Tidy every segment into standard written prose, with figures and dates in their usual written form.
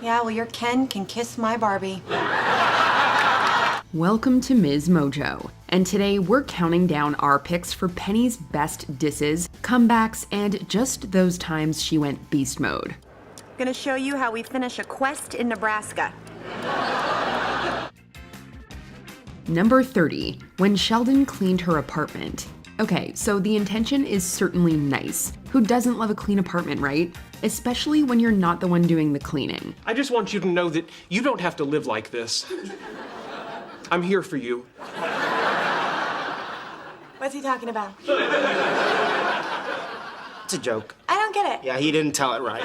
Yeah, well, your Ken can kiss my Barbie. Welcome to Ms. Mojo, and today we're counting down our picks for Penny's best disses, comebacks, and just those times she went beast mode. I'm gonna show you how we finish a quest in Nebraska. Number 30, when Sheldon cleaned her apartment. Okay, so the intention is certainly nice. Who doesn't love a clean apartment, right? Especially when you're not the one doing the cleaning. I just want you to know that you don't have to live like this. I'm here for you. What's he talking about? It's a joke. I don't get it. Yeah, he didn't tell it right.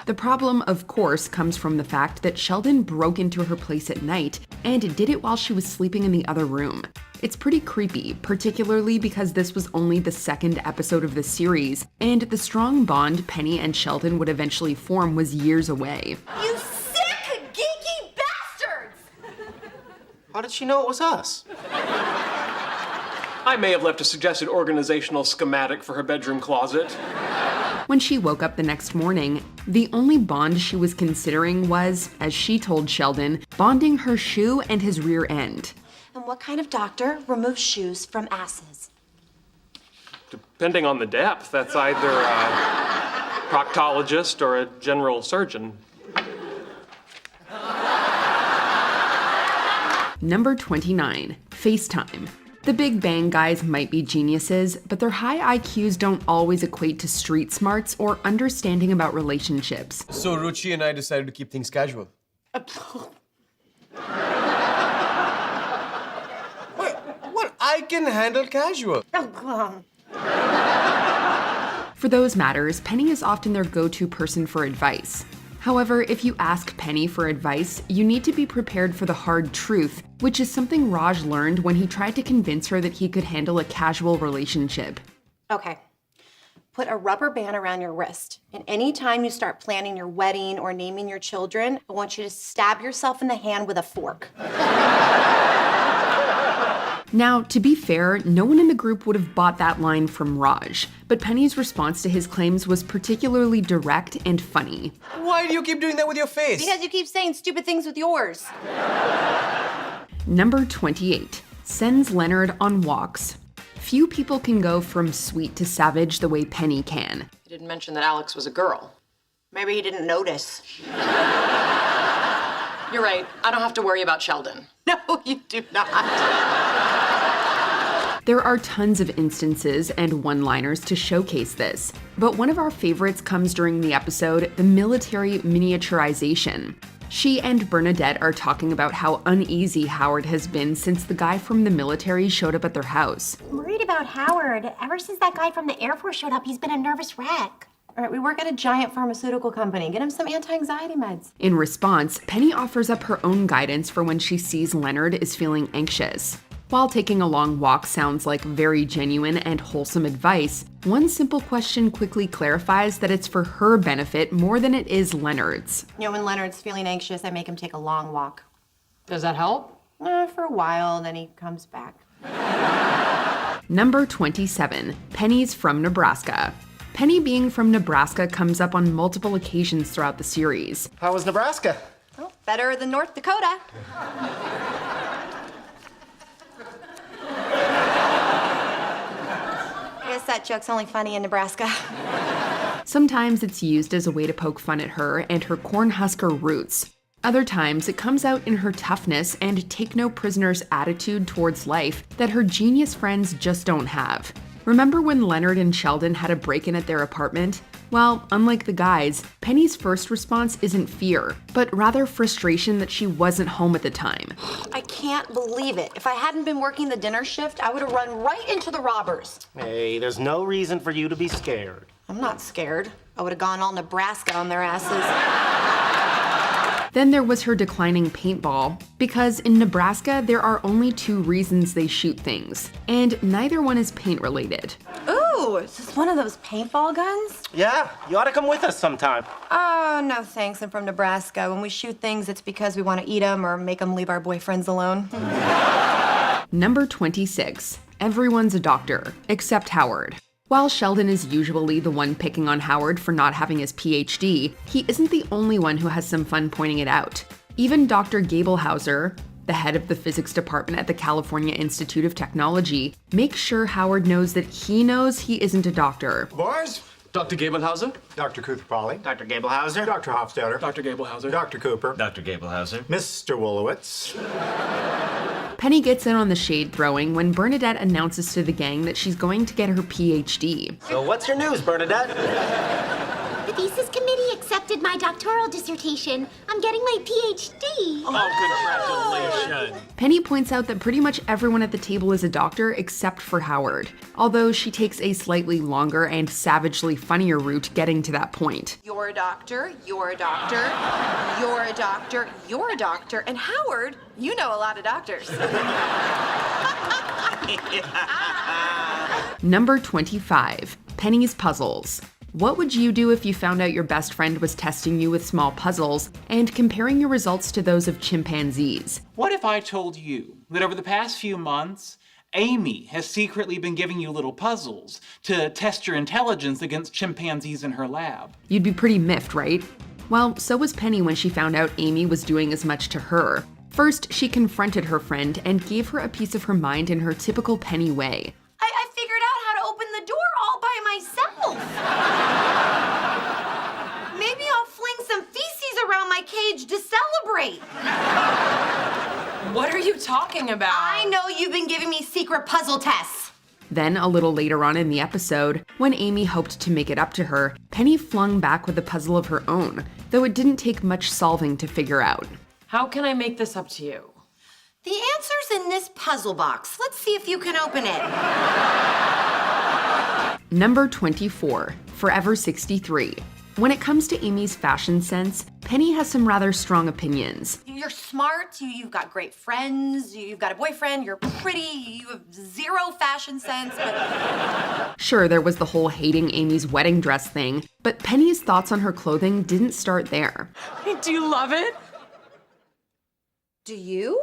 The problem, of course, comes from the fact that Sheldon broke into her place at night and did it while she was sleeping in the other room. It's pretty creepy, particularly because this was only the second episode of the series, and the strong bond Penny and Sheldon would eventually form was years away. You sick, geeky bastards! How did she know it was us? I may have left a suggested organizational schematic for her bedroom closet. When she woke up the next morning, the only bond she was considering was, as she told Sheldon, bonding her shoe and his rear end. And what kind of doctor removes shoes from asses? Depending on the depth, that's either a proctologist or a general surgeon. Number 29, FaceTime. The Big Bang guys might be geniuses, but their high IQs don't always equate to street smarts or understanding about relationships. So Ruchi and I decided to keep things casual. What? I can handle casual. For those matters, Penny is often their go-to person for advice. However, if you ask Penny for advice, you need to be prepared for the hard truth, which is something Raj learned when he tried to convince her that he could handle a casual relationship. Okay. Put a rubber band around your wrist, and anytime you start planning your wedding or naming your children, I want you to stab yourself in the hand with a fork. Now, to be fair, no one in the group would have bought that line from Raj, but Penny's response to his claims was particularly direct and funny. Why do you keep doing that with your face? Because you keep saying stupid things with yours. Number 28, sends Leonard on walks. Few people can go from sweet to savage the way Penny can. He didn't mention that Alex was a girl. Maybe he didn't notice. You're right. I don't have to worry about Sheldon. No, you do not. There are tons of instances and one-liners to showcase this, but one of our favorites comes during the episode, the military miniaturization. She and Bernadette are talking about how uneasy Howard has been since the guy from the military showed up at their house. I'm worried about Howard. Ever since that guy from the Air Force showed up, he's been a nervous wreck. All right, we work at a giant pharmaceutical company. Get him some anti-anxiety meds. In response, Penny offers up her own guidance for when she sees Leonard is feeling anxious. While taking a long walk sounds like very genuine and wholesome advice, one simple question quickly clarifies that it's for her benefit more than it is Leonard's. You know, when Leonard's feeling anxious, I make him take a long walk. Does that help? For a while, then he comes back. Number 27, Penny's from Nebraska. Penny being from Nebraska comes up on multiple occasions throughout the series. How was Nebraska? Well, better than North Dakota. I guess that joke's only funny in Nebraska. Sometimes it's used as a way to poke fun at her and her Cornhusker roots. Other times it comes out in her toughness and take-no-prisoners attitude towards life that her genius friends just don't have. Remember when Leonard and Sheldon had a break-in at their apartment? Well, unlike the guys, Penny's first response isn't fear, but rather frustration that she wasn't home at the time. I can't believe it. If I hadn't been working the dinner shift, I would have run right into the robbers. Hey, there's no reason for you to be scared. I'm not scared. I would have gone all Nebraska on their asses. Then there was her declining paintball, because in Nebraska there are only two reasons they shoot things, and neither one is paint related. Ooh, is this one of those paintball guns? Yeah, you ought to come with us sometime. Oh, no thanks, I'm from Nebraska. When we shoot things, it's because we want to eat them or make them leave our boyfriends alone. Number 26, everyone's a doctor, except Howard. While Sheldon is usually the one picking on Howard for not having his PhD, he isn't the only one who has some fun pointing it out. Even Dr. Gablehauser, the head of the physics department at the California Institute of Technology, makes sure Howard knows that he knows he isn't a doctor. Boys, Dr. Gablehauser? Dr. Cooper-Polly, Dr. Gablehauser? Dr. Hofstadter, Dr. Gablehauser? Dr. Cooper, Dr. Gablehauser. Mr. Wolowitz. Penny gets in on the shade throwing when Bernadette announces to the gang that she's going to get her PhD. So what's your news, Bernadette? The thesis committee accepted my doctoral dissertation. I'm getting my PhD. Oh, congratulations. Penny points out that pretty much everyone at the table is a doctor except for Howard, although she takes a slightly longer and savagely funnier route getting to that point. You're a doctor, you're a doctor, you're a doctor, you're a doctor, and Howard, you know a lot of doctors. Number 25, Penny's Puzzles. What would you do if you found out your best friend was testing you with small puzzles and comparing your results to those of chimpanzees? What if I told you that over the past few months, Amy has secretly been giving you little puzzles to test your intelligence against chimpanzees in her lab? You'd be pretty miffed, right? Well, so was Penny when she found out Amy was doing as much to her. First, she confronted her friend and gave her a piece of her mind in her typical Penny way. I figured out how to open the door all by myself. Maybe I'll fling some feces around my cage to celebrate. What are you talking about? I know you've been giving me secret puzzle tests. Then, a little later on in the episode, when Amy hoped to make it up to her, Penny flung back with a puzzle of her own, though it didn't take much solving to figure out. How can I make this up to you? The answer's in this puzzle box. Let's see if you can open it. Number 24, Forever 63. When it comes to Amy's fashion sense, Penny has some rather strong opinions. You're smart, you've got great friends, you've got a boyfriend, you're pretty, you have zero fashion sense, but... Sure, there was the whole hating Amy's wedding dress thing, but Penny's thoughts on her clothing didn't start there. Do you love it? Do you?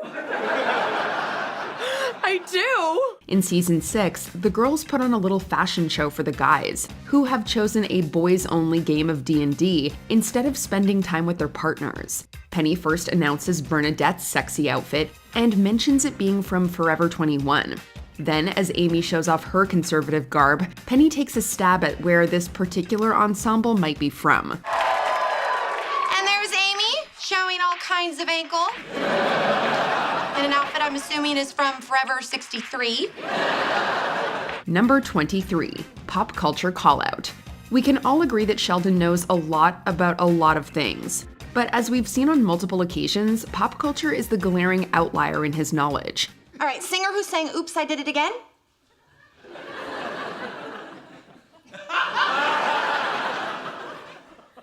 I do. In season 6, the girls put on a little fashion show for the guys, who have chosen a boys-only game of D&D instead of spending time with their partners. Penny first announces Bernadette's sexy outfit and mentions it being from Forever 21. Then, as Amy shows off her conservative garb, Penny takes a stab at where this particular ensemble might be from. And there's Amy, showing all kinds of ankle. In an outfit I'm assuming is from Forever 63. Number 23, Pop Culture Callout. We can all agree that Sheldon knows a lot about a lot of things. But as we've seen on multiple occasions, pop culture is the glaring outlier in his knowledge. All right, singer who sang Oops, I Did It Again?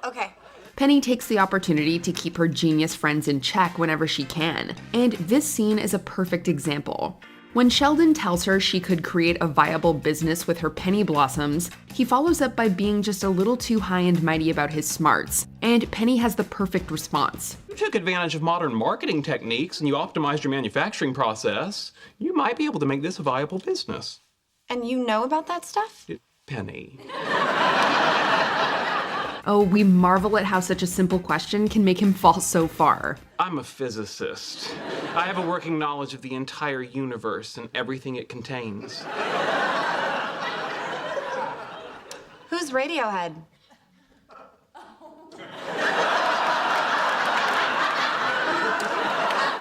Okay. Penny takes the opportunity to keep her genius friends in check whenever she can, and this scene is a perfect example. When Sheldon tells her she could create a viable business with her penny blossoms, he follows up by being just a little too high and mighty about his smarts, and Penny has the perfect response. You took advantage of modern marketing techniques and you optimized your manufacturing process. You might be able to make this a viable business. And you know about that stuff? Penny. Oh, we marvel at how such a simple question can make him fall so far. I'm a physicist. I have a working knowledge of the entire universe and everything it contains. Who's Radiohead?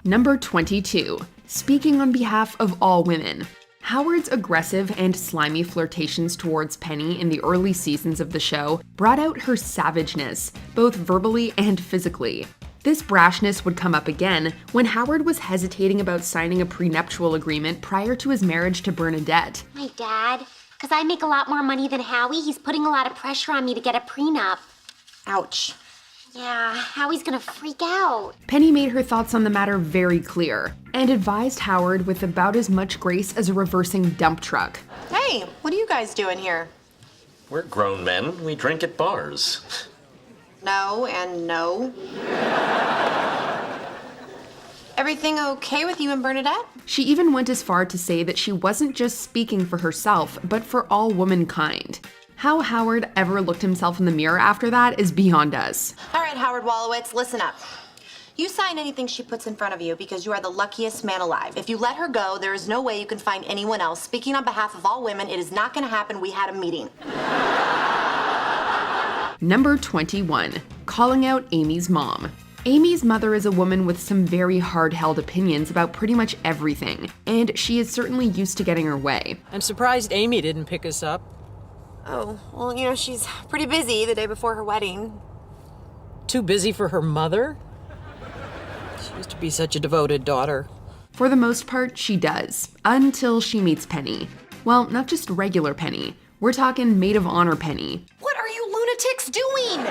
Number 22, speaking on behalf of all women. Howard's aggressive and slimy flirtations towards Penny in the early seasons of the show brought out her savageness, both verbally and physically. This brashness would come up again when Howard was hesitating about signing a prenuptial agreement prior to his marriage to Bernadette. My dad, because I make a lot more money than Howie, he's putting a lot of pressure on me to get a prenup. Ouch. Yeah, Howie's gonna freak out. Penny made her thoughts on the matter very clear and advised Howard with about as much grace as a reversing dump truck. Hey, what are you guys doing here? We're grown men. We drink at bars. No and no. Everything okay with you and Bernadette? She even went as far to say that she wasn't just speaking for herself, but for all womankind. How Howard ever looked himself in the mirror after that is beyond us. All right, Howard Wolowitz, listen up. You sign anything she puts in front of you because you are the luckiest man alive. If you let her go, there is no way you can find anyone else. Speaking on behalf of all women, it is not going to happen. We had a meeting. Number 21. Calling out Amy's mom. Amy's mother is a woman with some very hard-held opinions about pretty much everything, and she is certainly used to getting her way. I'm surprised Amy didn't pick us up. Oh, well, she's pretty busy the day before her wedding. Too busy for her mother? She used to be such a devoted daughter. For the most part, she does, until she meets Penny. Well, not just regular Penny. We're talking maid of honor Penny. What are you lunatics doing?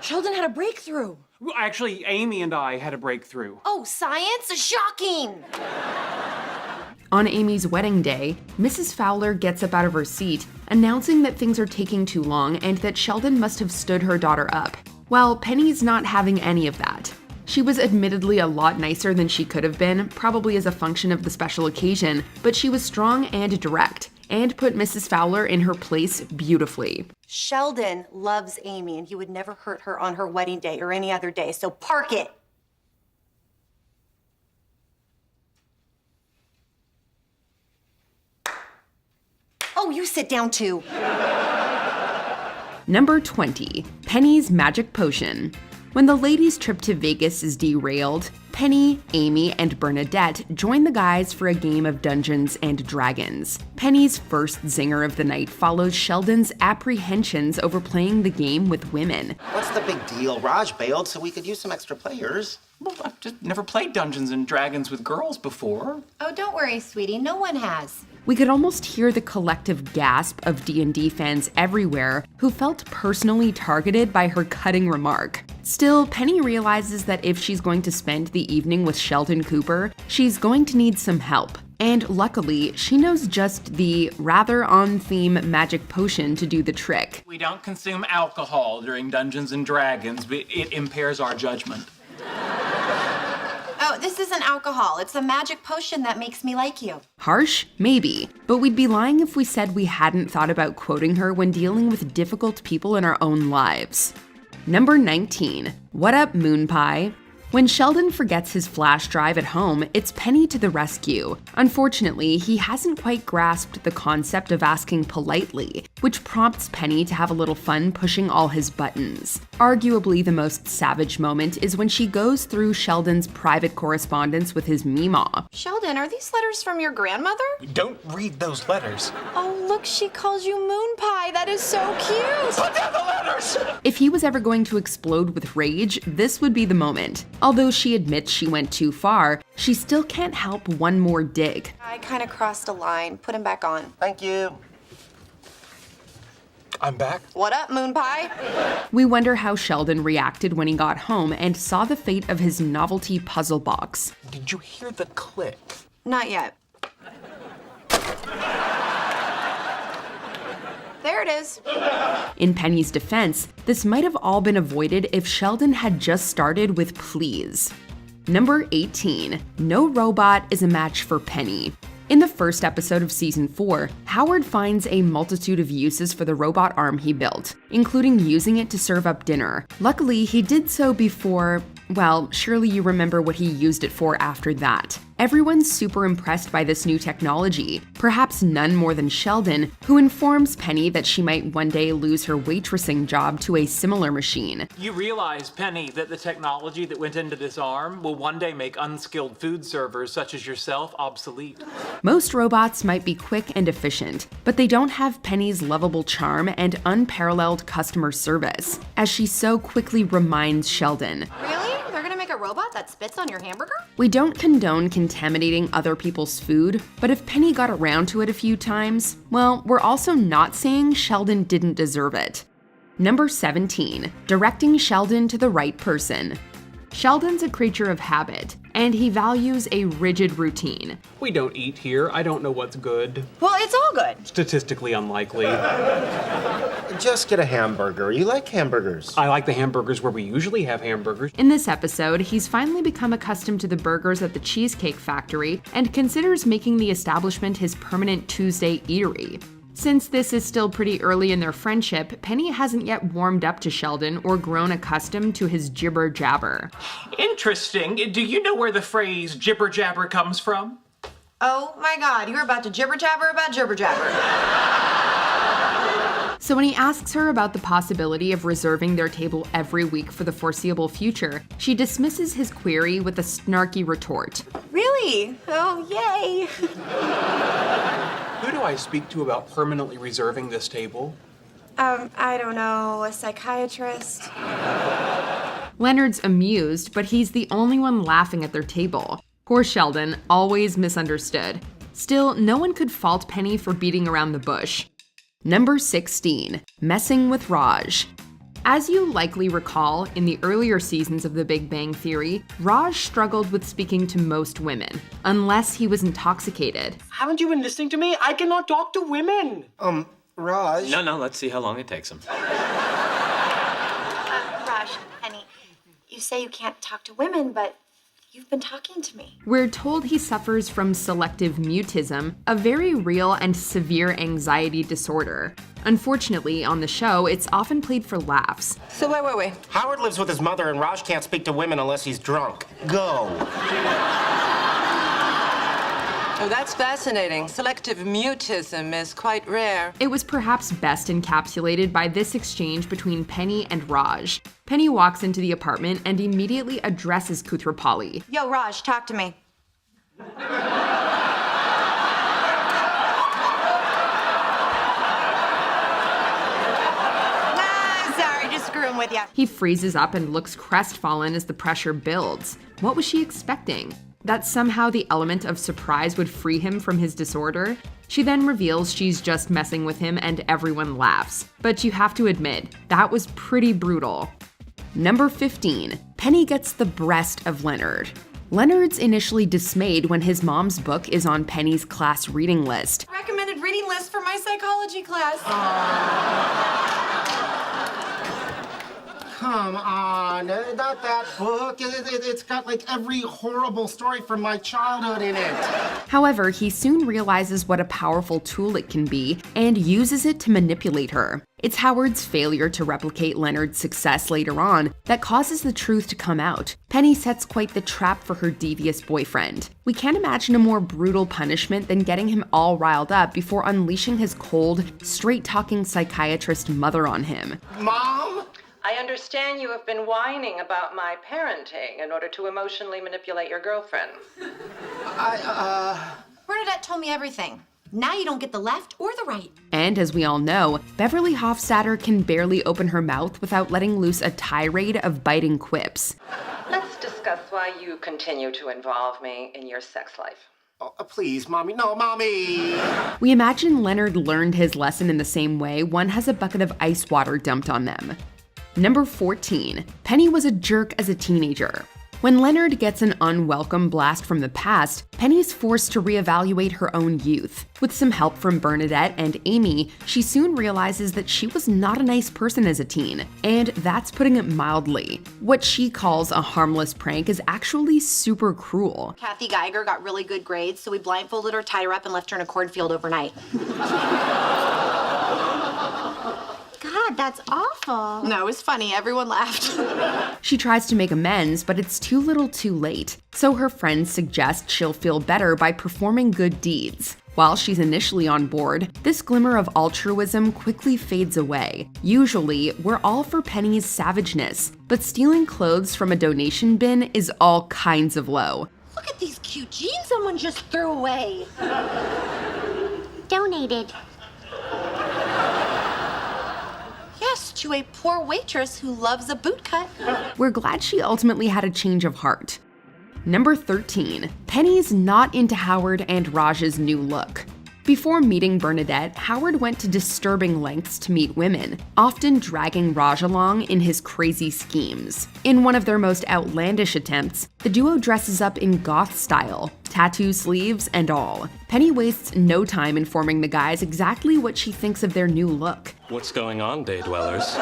Sheldon had a breakthrough. Well, actually, Amy and I had a breakthrough. Oh, science? Shocking! On Amy's wedding day, Mrs. Fowler gets up out of her seat, announcing that things are taking too long and that Sheldon must have stood her daughter up. Well, Penny's not having any of that. She was admittedly a lot nicer than she could have been, probably as a function of the special occasion, but she was strong and direct, and put Mrs. Fowler in her place beautifully. Sheldon loves Amy, and he would never hurt her on her wedding day or any other day, so park it. Oh, you sit down too. Number 20. Penny's Magic Potion. When the ladies' trip to Vegas is derailed, Penny, Amy, and Bernadette join the guys for a game of Dungeons and Dragons. Penny's first zinger of the night follows Sheldon's apprehensions over playing the game with women. What's the big deal? Raj bailed so we could use some extra players. Well, I've just never played Dungeons and Dragons with girls before. Oh, don't worry, sweetie. No one has. We could almost hear the collective gasp of D&D fans everywhere who felt personally targeted by her cutting remark. Still, Penny realizes that if she's going to spend the evening with Sheldon Cooper, she's going to need some help. And luckily, she knows just the rather on-theme magic potion to do the trick. We don't consume alcohol during Dungeons and Dragons, but it impairs our judgment. Oh, this isn't alcohol. It's a magic potion that makes me like you. Harsh? Maybe. But we'd be lying if we said we hadn't thought about quoting her when dealing with difficult people in our own lives. Number 19. What up, Moon Pie? When Sheldon forgets his flash drive at home, it's Penny to the rescue. Unfortunately, he hasn't quite grasped the concept of asking politely, which prompts Penny to have a little fun pushing all his buttons. Arguably the most savage moment is when she goes through Sheldon's private correspondence with his Meemaw. Sheldon, are these letters from your grandmother? Don't read those letters. Oh, look, she calls you Moon Pie. That is so cute. Put down the letters! If he was ever going to explode with rage, this would be the moment. Although she admits she went too far, she still can't help one more dig. I kind of crossed a line. Put him back on. Thank you. I'm back. What up, Moon Pie? We wonder how Sheldon reacted when he got home and saw the fate of his novelty puzzle box. Did you hear the click? Not yet. There it is. In Penny's defense, this might have all been avoided if Sheldon had just started with please. Number 18. No robot is a match for Penny. In the first episode of season 4, Howard finds a multitude of uses for the robot arm he built, including using it to serve up dinner. Luckily, he did so before, well, surely you remember what he used it for after that. Everyone's super impressed by this new technology, perhaps none more than Sheldon, who informs Penny that she might one day lose her waitressing job to a similar machine. You realize, Penny, that the technology that went into this arm will one day make unskilled food servers such as yourself obsolete. Most robots might be quick and efficient, but they don't have Penny's lovable charm and unparalleled customer service, as she so quickly reminds Sheldon. Really? They're gonna make a robot that spits on your hamburger? We don't condone contaminating other people's food, but if Penny got around to it a few times, well, we're also not saying Sheldon didn't deserve it. Number 17. Directing Sheldon to the right person. Sheldon's a creature of habit, and he values a rigid routine. We don't eat here. I don't know what's good. Well, it's all good. Statistically unlikely. Just get a hamburger. You like hamburgers. I like the hamburgers where we usually have hamburgers. In this episode, he's finally become accustomed to the burgers at the Cheesecake Factory and considers making the establishment his permanent Tuesday eatery. Since this is still pretty early in their friendship, Penny hasn't yet warmed up to Sheldon or grown accustomed to his jibber-jabber. Interesting. Do you know where the phrase jibber jabber comes from? Oh my God, you're about to jibber jabber about jibber jabber. So when he asks her about the possibility of reserving their table every week for the foreseeable future, she dismisses his query with a snarky retort. Really? Oh, yay. Who do I speak to about permanently reserving this table? I don't know, a psychiatrist? Leonard's amused, but he's the only one laughing at their table. Poor Sheldon, always misunderstood. Still, no one could fault Penny for beating around the bush. Number 16, messing with Raj. As you likely recall, in the earlier seasons of The Big Bang Theory, Raj struggled with speaking to most women, unless he was intoxicated. Haven't you been listening to me? I cannot talk to women. Raj. No, let's see how long it takes him. Raj, Penny, you say you can't talk to women, but you've been talking to me. We're told he suffers from selective mutism, a very real and severe anxiety disorder. Unfortunately, on the show, it's often played for laughs. So wait. Howard lives with his mother, and Raj can't speak to women unless he's drunk. Go. Oh, that's fascinating. Selective mutism is quite rare. It was perhaps best encapsulated by this exchange between Penny and Raj. Penny walks into the apartment and immediately addresses Koothrappali. Yo, Raj, talk to me. Sorry, just screwing with ya. He freezes up and looks crestfallen as the pressure builds. What was she expecting? That somehow the element of surprise would free him from his disorder? She then reveals she's just messing with him and everyone laughs. But you have to admit, that was pretty brutal. Number 15, Penny gets the breast of Leonard. Leonard's initially dismayed when his mom's book is on Penny's class reading list. Recommended reading list for my psychology class. Come on, not that book. It's got like every horrible story from my childhood in it. However, he soon realizes what a powerful tool it can be and uses it to manipulate her. It's Howard's failure to replicate Leonard's success later on that causes the truth to come out. Penny sets quite the trap for her devious boyfriend. We can't imagine a more brutal punishment than getting him all riled up before unleashing his cold, straight-talking psychiatrist mother on him. Mom? I understand you have been whining about my parenting in order to emotionally manipulate your girlfriend. Bernadette told me everything. Now you don't get the left or the right. And as we all know, Beverly Hofstadter can barely open her mouth without letting loose a tirade of biting quips. Let's discuss why you continue to involve me in your sex life. Oh, please, Mommy. No, Mommy! We imagine Leonard learned his lesson in the same way one has a bucket of ice water dumped on them. Number 14, Penny was a jerk as a teenager. When Leonard gets an unwelcome blast from the past, Penny's forced to reevaluate her own youth. With some help from Bernadette and Amy, she soon realizes that she was not a nice person as a teen, and that's putting it mildly. What she calls a harmless prank is actually super cruel. Kathy Geiger got really good grades, so we blindfolded her, tied her up, and left her in a cornfield overnight. God, that's awful. No, it was funny. Everyone laughed. She tries to make amends, but it's too little too late. So her friends suggest she'll feel better by performing good deeds. While she's initially on board, this glimmer of altruism quickly fades away. Usually, we're all for Penny's savageness, but stealing clothes from a donation bin is all kinds of low. Look at these cute jeans someone just threw away. Donated. Yes, to a poor waitress who loves a boot cut. We're glad she ultimately had a change of heart. Number 13, Penny's not into Howard and Raj's new look. Before meeting Bernadette, Howard went to disturbing lengths to meet women, often dragging Raj along in his crazy schemes. In one of their most outlandish attempts, the duo dresses up in goth style, tattoo sleeves and all. Penny wastes no time informing the guys exactly what she thinks of their new look. What's going on, day dwellers?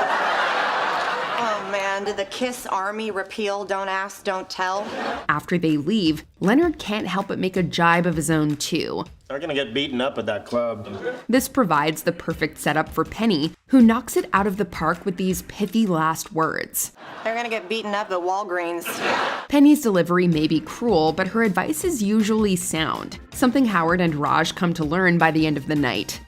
Oh man, did the Kiss Army repeal Don't Ask, Don't Tell? After they leave, Leonard can't help but make a jibe of his own too. They're gonna get beaten up at that club. This provides the perfect setup for Penny, who knocks it out of the park with these pithy last words. They're gonna get beaten up at Walgreens. Penny's delivery may be cruel, but her advice is usually sound, something Howard and Raj come to learn by the end of the night.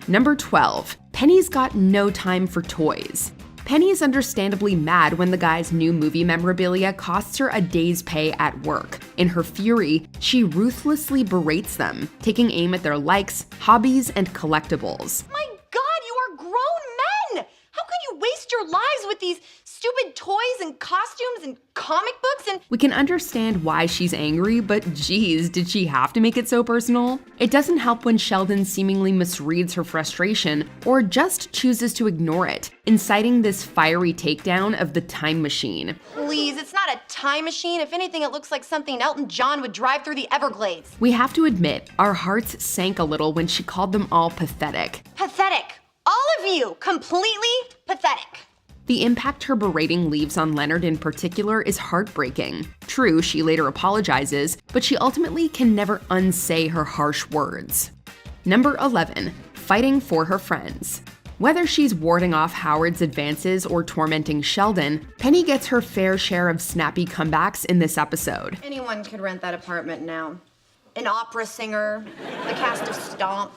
Number 12. Penny's got no time for toys. Penny is understandably mad when the guy's new movie memorabilia costs her a day's pay at work. In her fury, she ruthlessly berates them, taking aim at their likes, hobbies, and collectibles. My God, you are grown men! How could you waste your lives with these stupid toys and costumes and comic books and— We can understand why she's angry, but geez, did she have to make it so personal? It doesn't help when Sheldon seemingly misreads her frustration or just chooses to ignore it, inciting this fiery takedown of the time machine. Please, it's not a time machine. If anything, it looks like something Elton John would drive through the Everglades. We have to admit, our hearts sank a little when she called them all pathetic. Pathetic. All of you, completely pathetic. The impact her berating leaves on Leonard in particular is heartbreaking. True, she later apologizes, but she ultimately can never unsay her harsh words. Number 11. Fighting for her friends. Whether she's warding off Howard's advances or tormenting Sheldon, Penny gets her fair share of snappy comebacks in this episode. Anyone could rent that apartment now. An opera singer, the cast of Stomp.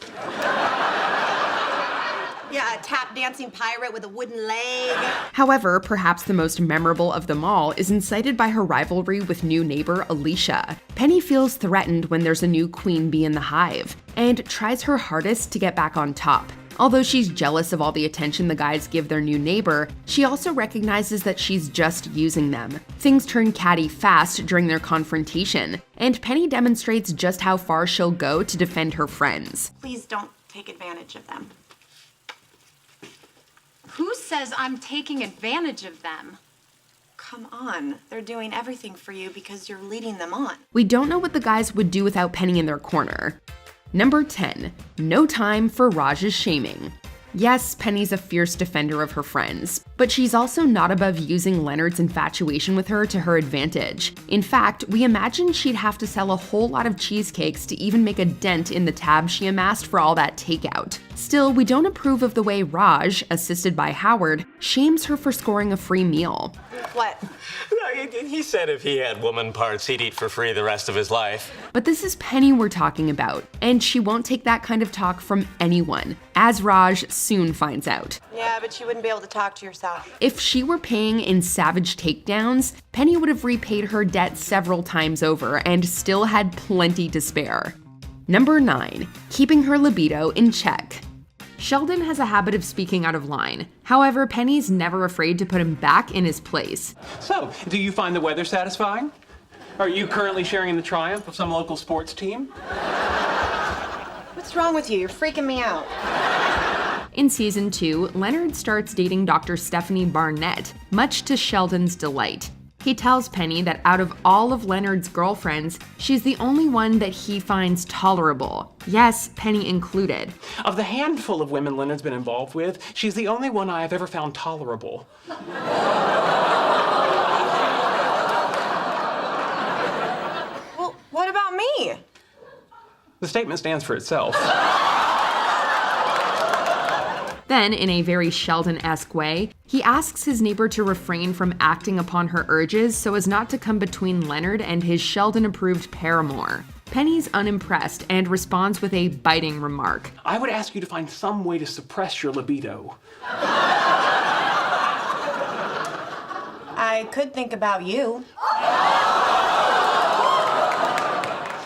Yeah, a tap dancing pirate with a wooden leg. However, perhaps the most memorable of them all is incited by her rivalry with new neighbor Alicia. Penny feels threatened when there's a new queen bee in the hive, and tries her hardest to get back on top. Although she's jealous of all the attention the guys give their new neighbor, she also recognizes that she's just using them. Things turn catty fast during their confrontation, and Penny demonstrates just how far she'll go to defend her friends. Please don't take advantage of them. Who says I'm taking advantage of them? Come on, they're doing everything for you because you're leading them on. We don't know what the guys would do without Penny in their corner. Number 10. No time for Raj's shaming. Yes, Penny's a fierce defender of her friends, but she's also not above using Leonard's infatuation with her to her advantage. In fact, we imagine she'd have to sell a whole lot of cheesecakes to even make a dent in the tab she amassed for all that takeout. Still, we don't approve of the way Raj, assisted by Howard, shames her for scoring a free meal. What? He said if he had woman parts, he'd eat for free the rest of his life. But this is Penny we're talking about, and she won't take that kind of talk from anyone, as Raj soon finds out. Yeah, but you wouldn't be able to talk to yourself. If she were paying in savage takedowns, Penny would have repaid her debt several times over and still had plenty to spare. Number 9. Keeping her libido in check. Sheldon has a habit of speaking out of line. However, Penny's never afraid to put him back in his place. So, do you find the weather satisfying? Are you currently sharing in the triumph of some local sports team? What's wrong with you? You're freaking me out. In season 2, Leonard starts dating Dr. Stephanie Barnett, much to Sheldon's delight. He tells Penny that out of all of Leonard's girlfriends, she's the only one that he finds tolerable. Yes, Penny included. Of the handful of women Leonard's been involved with, she's the only one I have ever found tolerable. Well, what about me? The statement stands for itself. Then, in a very Sheldon-esque way, he asks his neighbor to refrain from acting upon her urges so as not to come between Leonard and his Sheldon-approved paramour. Penny's unimpressed and responds with a biting remark. I would ask you to find some way to suppress your libido. I could think about you.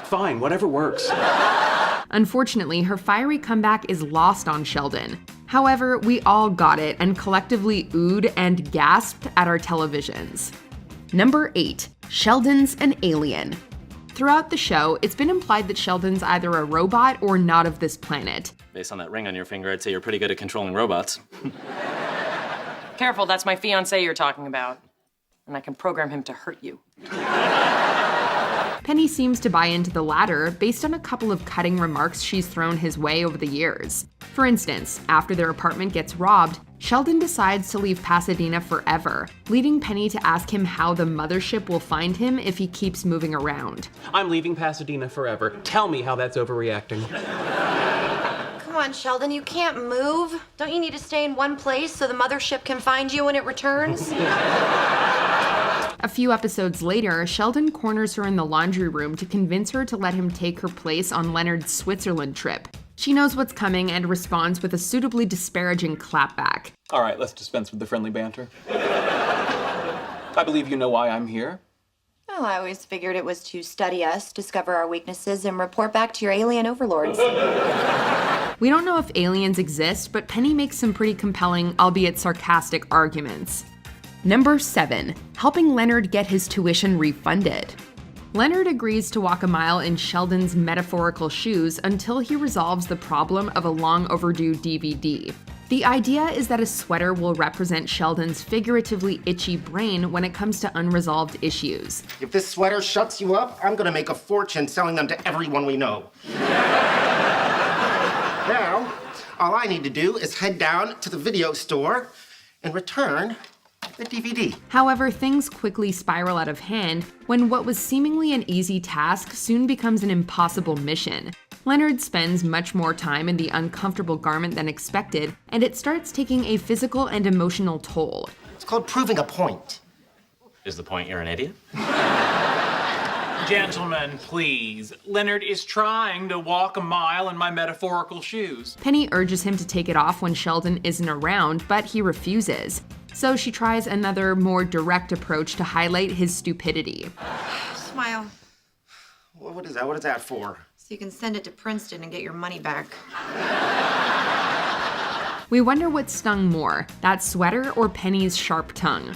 Fine, whatever works. Unfortunately, her fiery comeback is lost on Sheldon. However, we all got it and collectively oohed and gasped at our televisions. Number 8. Sheldon's an alien. Throughout the show, it's been implied that Sheldon's either a robot or not of this planet. Based on that ring on your finger, I'd say you're pretty good at controlling robots. Careful, that's my fiancé you're talking about. And I can program him to hurt you. Penny seems to buy into the latter based on a couple of cutting remarks she's thrown his way over the years. For instance, after their apartment gets robbed, Sheldon decides to leave Pasadena forever, leading Penny to ask him how the mothership will find him if he keeps moving around. I'm leaving Pasadena forever. Tell me how that's overreacting. Come on, Sheldon, you can't move. Don't you need to stay in one place so the mothership can find you when it returns? A few episodes later, Sheldon corners her in the laundry room to convince her to let him take her place on Leonard's Switzerland trip. She knows what's coming and responds with a suitably disparaging clapback. All right, let's dispense with the friendly banter. I believe you know why I'm here. Oh, I always figured it was to study us, discover our weaknesses, and report back to your alien overlords. We don't know if aliens exist, but Penny makes some pretty compelling, albeit sarcastic, arguments. Number 7, helping Leonard get his tuition refunded. Leonard agrees to walk a mile in Sheldon's metaphorical shoes until he resolves the problem of a long overdue DVD. The idea is that a sweater will represent Sheldon's figuratively itchy brain when it comes to unresolved issues. If this sweater shuts you up, I'm gonna make a fortune selling them to everyone we know. Now, all I need to do is head down to the video store and return the DVD. However, things quickly spiral out of hand when what was seemingly an easy task soon becomes an impossible mission. Leonard spends much more time in the uncomfortable garment than expected, and it starts taking a physical and emotional toll. It's called proving a point. Is the point you're an idiot? Gentlemen, please. Leonard is trying to walk a mile in my metaphorical shoes. Penny urges him to take it off when Sheldon isn't around, but he refuses. So she tries another, more direct approach to highlight his stupidity. Smile, What is that? What is that for? so you can send it to Princeton and get your money back. We wonder what stung more, that sweater or Penny's sharp tongue.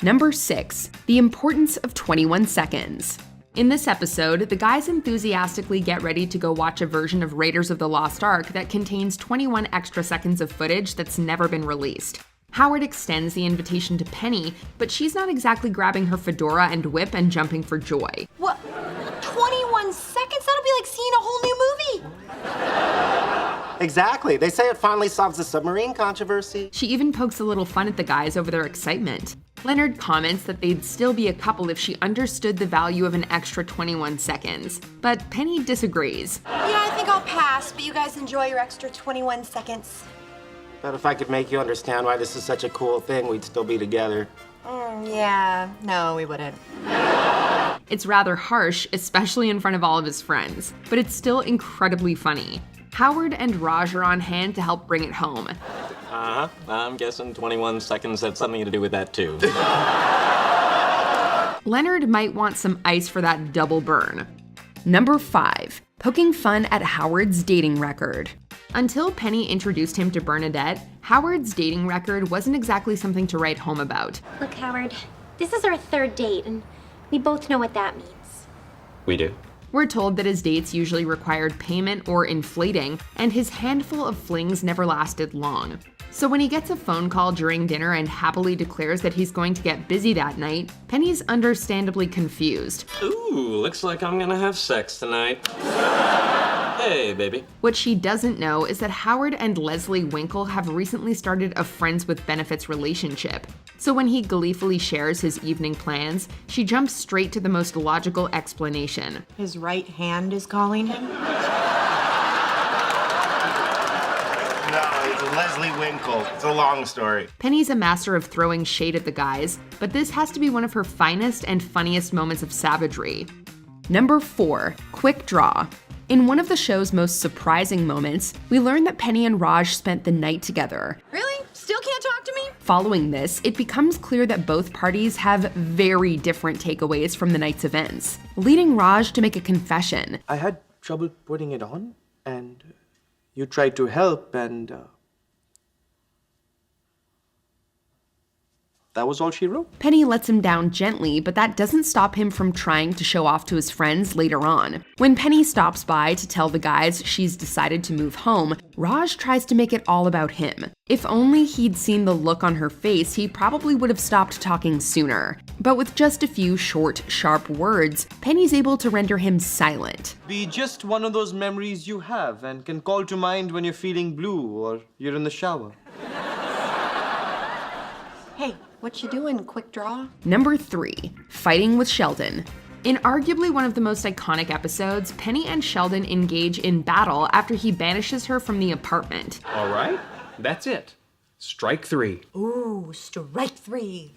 Number 6, the importance of 21 seconds. In this episode, the guys enthusiastically get ready to go watch a version of Raiders of the Lost Ark that contains 21 extra seconds of footage that's never been released. Howard extends the invitation to Penny, but she's not exactly grabbing her fedora and whip and jumping for joy. What? 21 seconds? That'll be like seeing a whole new movie. Exactly. They say it finally solves the submarine controversy. She even pokes a little fun at the guys over their excitement. Leonard comments that they'd still be a couple if she understood the value of an extra 21 seconds. But Penny disagrees. Yeah, I think I'll pass, but you guys enjoy your extra 21 seconds. But if I could make you understand why this is such a cool thing, we'd still be together. Yeah, no, we wouldn't. It's rather harsh, especially in front of all of his friends, but it's still incredibly funny. Howard and Raj are on hand to help bring it home. Uh-huh. I'm guessing 21 seconds had something to do with that, too. Leonard might want some ice for that double burn. Number 5, poking fun at Howard's dating record. Until Penny introduced him to Bernadette, Howard's dating record wasn't exactly something to write home about. Look, Howard, this is our 3rd date, and we both know what that means. We do. We're told that his dates usually required payment or inflating, and his handful of flings never lasted long. So when he gets a phone call during dinner and happily declares that he's going to get busy that night, Penny's understandably confused. Ooh, looks like I'm gonna have sex tonight. Hey, baby. What she doesn't know is that Howard and Leslie Winkle have recently started a friends with benefits relationship. So when he gleefully shares his evening plans, she jumps straight to the most logical explanation. His right hand is calling him? No, it's Leslie Winkle. It's a long story. Penny's a master of throwing shade at the guys, but this has to be one of her finest and funniest moments of savagery. Number 4, quick draw. In one of the show's most surprising moments, we learn that Penny and Raj spent the night together. Really? Still can't talk to me? Following this, it becomes clear that both parties have very different takeaways from the night's events, leading Raj to make a confession. I had trouble putting it on, and you tried to help, and that was all she wrote? Penny lets him down gently, but that doesn't stop him from trying to show off to his friends later on. When Penny stops by to tell the guys she's decided to move home, Raj tries to make it all about him. If only he'd seen the look on her face, he probably would have stopped talking sooner. But with just a few short, sharp words, Penny's able to render him silent. Be just one of those memories you have and can call to mind when you're feeling blue or you're in the shower. Hey, what you doing, quick draw? Number 3, fighting with Sheldon. In arguably one of the most iconic episodes, Penny and Sheldon engage in battle after he banishes her from the apartment. All right, that's it. Strike 3. Ooh, strike 3.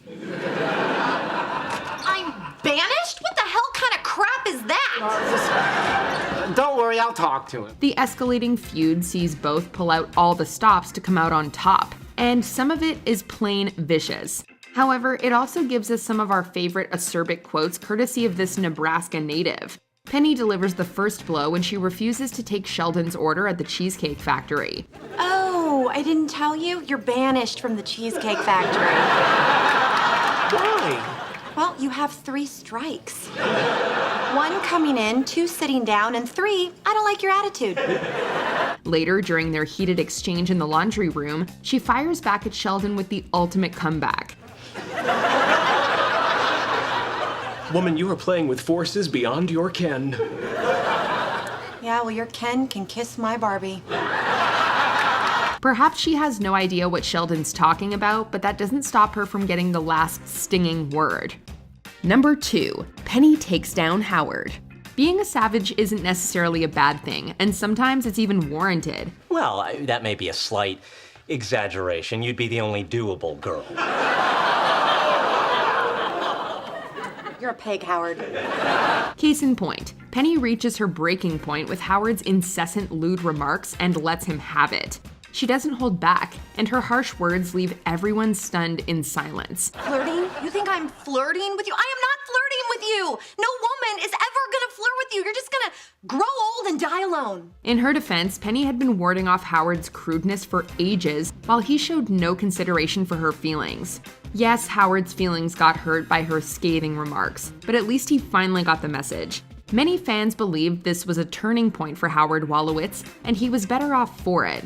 I'm banished? What the hell kind of crap is that? Don't worry, I'll talk to him. The escalating feud sees both pull out all the stops to come out on top, and some of it is plain vicious. However, it also gives us some of our favorite acerbic quotes courtesy of this Nebraska native. Penny delivers the first blow when she refuses to take Sheldon's order at the Cheesecake Factory. Oh, I didn't tell you? You're banished from the Cheesecake Factory. Why? Well, you have 3 strikes. 1 coming in, 2 sitting down, and 3, I don't like your attitude. Later, during their heated exchange in the laundry room, she fires back at Sheldon with the ultimate comeback. Woman, you are playing with forces beyond your ken. Yeah, well, your Ken can kiss my Barbie. Perhaps she has no idea what Sheldon's talking about, but that doesn't stop her from getting the last stinging word. Number 2, Penny takes down Howard. Being a savage isn't necessarily a bad thing, and sometimes it's even warranted. Well, that may be a slight exaggeration. You'd be the only doable girl. You're a pig, Howard. Case in point, Penny reaches her breaking point with Howard's incessant lewd remarks and lets him have it. She doesn't hold back, and her harsh words leave everyone stunned in silence. Flirting? You think I'm flirting with you? I am not flirting with you! No woman is ever gonna flirt with you. You're just gonna grow old and die alone. In her defense, Penny had been warding off Howard's crudeness for ages, while he showed no consideration for her feelings. Yes, Howard's feelings got hurt by her scathing remarks, but at least he finally got the message. Many fans believed this was a turning point for Howard Wolowitz, and he was better off for it.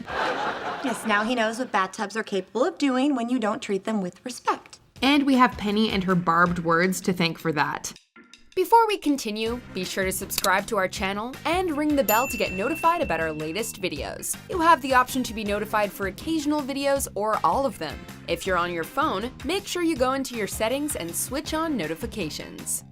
Yes, now he knows what bathtubs are capable of doing when you don't treat them with respect. And we have Penny and her barbed words to thank for that. Before we continue, be sure to subscribe to our channel and ring the bell to get notified about our latest videos. You have the option to be notified for occasional videos or all of them. If you're on your phone, make sure you go into your settings and switch on notifications.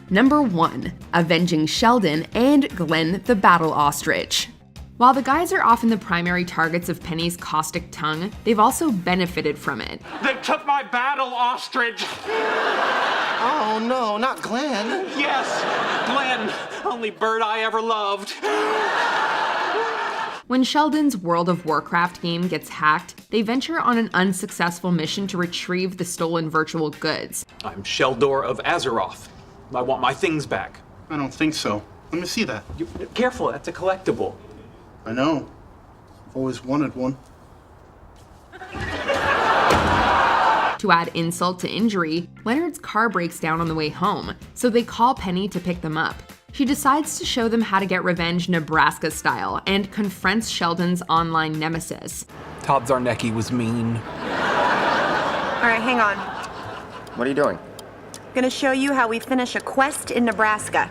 Number 1, avenging Sheldon and Glenn the Battle Ostrich. While the guys are often the primary targets of Penny's caustic tongue, they've also benefited from it. They took my battle ostrich! Oh no, not Glenn. Yes, Glenn, only bird I ever loved. When Sheldon's World of Warcraft game gets hacked, they venture on an unsuccessful mission to retrieve the stolen virtual goods. I'm Sheldor of Azeroth. I want my things back. I don't think so. Let me see that. Careful, that's a collectible. I know. I've always wanted one. To add insult to injury, Leonard's car breaks down on the way home, so they call Penny to pick them up. She decides to show them how to get revenge Nebraska style and confronts Sheldon's online nemesis. Todd Zarnecki was mean. All right, hang on. What are you doing? Gonna show you how we finish a quest in Nebraska.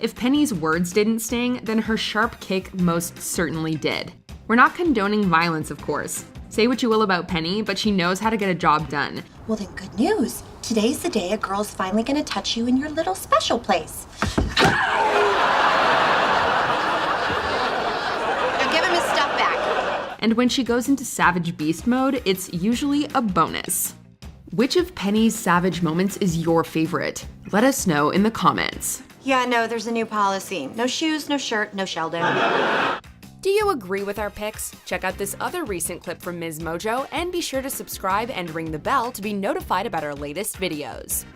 If Penny's words didn't sting, then her sharp kick most certainly did. We're not condoning violence, of course. Say what you will about Penny, but she knows how to get a job done. Well, then good news. Today's the day a girl's finally gonna touch you in your little special place. Now give him his stuff back. And when she goes into savage beast mode, it's usually a bonus. Which of Penny's savage moments is your favorite? Let us know in the comments. Yeah, no, there's a new policy. No shoes, no shirt, no Sheldon. Do you agree with our picks? Check out this other recent clip from Ms. Mojo and be sure to subscribe and ring the bell to be notified about our latest videos.